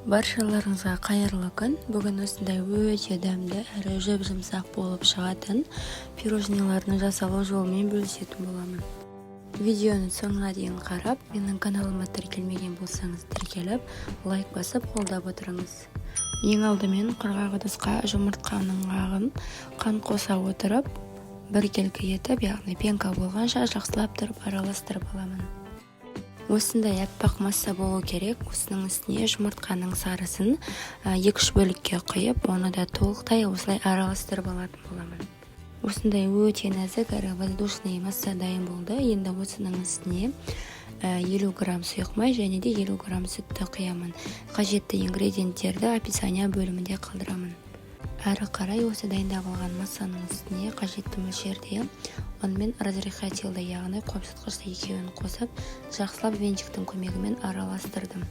Баршаларыңызға қайырлы күн. Бүгін осындай өте дәмді әрі жып-жұмсақ болып шығатын пирожнилардың жасалу жолымен бөлісетін боламын. Видеоны соңына дейін қарап, менің каналыма тіркелмеген болсаңыз тіркеліп, лайк басып қолдап отырыңыз. Ең алдымен құрғақ ыдысқа жұмыртқаның ағын қан қоса отырып, біркелкі етіп, яғни пенка болғанша жақсылап тұрып араластырып аламын. Осындай аппақ масса болу керек. Осының үстіне жұмыртқаның сарысын 2-3 бөлікке құйып, оны да толықтай осылай араластырып алатын боламын. Осындай өте нәзік әрі воздушный масса дайын болды. Енді осының үстіне 50 грамм сұйық май және де 50 грамм сүтті құямын. Қажетті ингредиенттерді описание бөлімінде қалдырамын. Әрі қарай осы дайындап алған массаның үстіне қажетті мөлшерде ұн мен разрыхлителді, яғни қопсытқышты екеуін қосып, жақсылап венчиктің көмегімен араластырдым.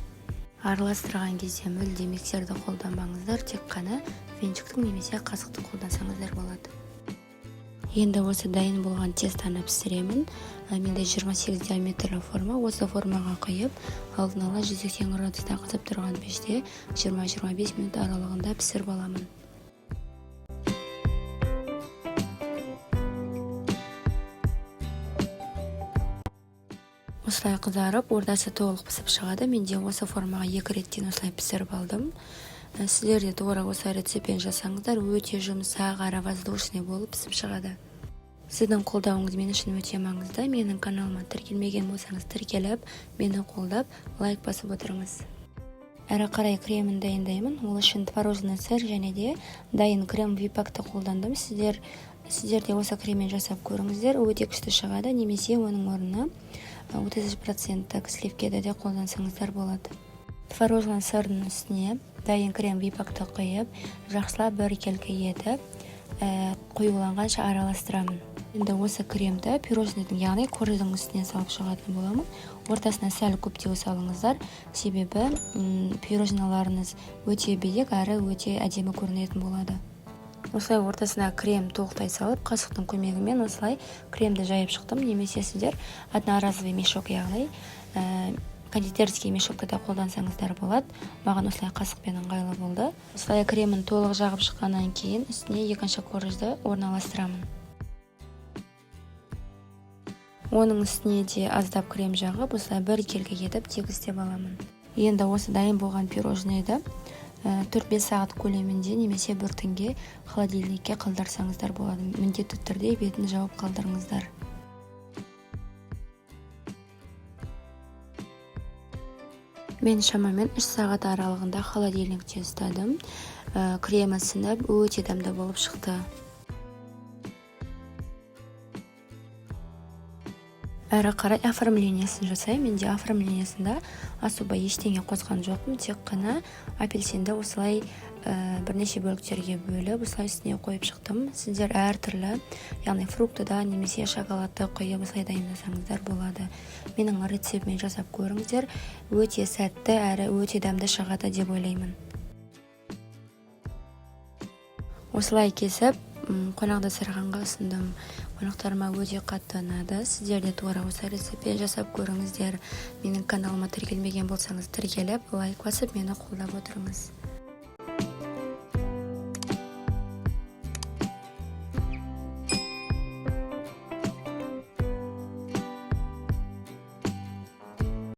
Араластырған кезде мүлде миксерді қолданбаңыздар, тек қана венчиктің немесе қасықты қолдансаңыздар болады. Енді осы дайын болған тестаны пісіремін. Менде 28 диаметрлі форма. Осы формаға құйып, алдын ала 180 градуста қызып тұрған пеште 20-25 минут аралығында пісіріп аламын. Осылай қызарып, ордасы толық пісіп шығады. Менде осы формаға 2 реттен осылай пісіріп алдым. Сіздер де тура осы рецеппен жасаңыздар, өте жұмсақ әрі воздушный болып пісіп шығады. Сіздің қолдауыңыз мен үшін өте маңызды. Менің каналыма тіркелмеген болсаңыз тіркеліп, мені қолдап, лайк басып отырыңыз. Әрі қарай кремін дайындаймын. Ол үшін творожный сыр және де дайын крем випакты қолдандым. Сіздер де осы креммен жасап көріңіздер, өте күшті шығады, немесе оның орнына 30% сливкеді де қолдансаңыздар болады. Творожный сырдың үстіне дайын крем випакты құйып, жақсылап біркелкі етіп, қоюланғанша араластырамын. Енді осы кремді пирожныйдың, яғни корждың үстіне салып шығатын боламын. Ортасына сәл көптеу салыңыздар, себебі пирожниларыңыз өте биік әрі өте әдемі көрінетін болады. Осылай ортасына крем толықтай салып, қасықтың көмегімен осылай кремді жайып шықтым. Немесе сіздер одноразовый мешок, яғни кондитерский мешокты да қолдансаңыздар болады. Маған осылай қасықпен ыңғайлы болды. Осылай кремін толық жағып шыққаннан кейін үстіне екінші коржды орналастырамын. Оның үстіне де аздап крем жағып, осылай біркелкі етіп тегістеп аламын. Енді осы дайын болған пирожныйды 4-5 сағат көлемінде немесе бір түнге холодильникке қалдырсаңыздар болады. Міндетті түрде бетін жауып қалдырыңыздар. Мен шамамен 3 сағат аралығында холодильникте ұстадым. Кремі сынып, өте дәмді болып шықты. Әрі қарай оформлениясын жасай. Менде оформлениясында особо ештеңе қосқан жоқпын, тек қана апельсинді осылай бірнеше бөліктерге бөліп, осылай үстіне қойып шықтым. Сіздер әртүрлі, яғни фруктыда немесе шоколадты құйып осылай дайындасаңыздар болады. Менің рецептімен жасап көріңіздер, өте сәтті әрі өте дәмді шығады деп ойлаймын. Осылай кесіп, қонақ дастарханға ұсындым. Қонақтарыма өте қатты ұнады. Сіздер де тура осы рецептпен жасап көріңіздер. Менің каналыма тіркелмеген болсаңыз тіркеліп, лайк басып, мені қолдап отырыңыз.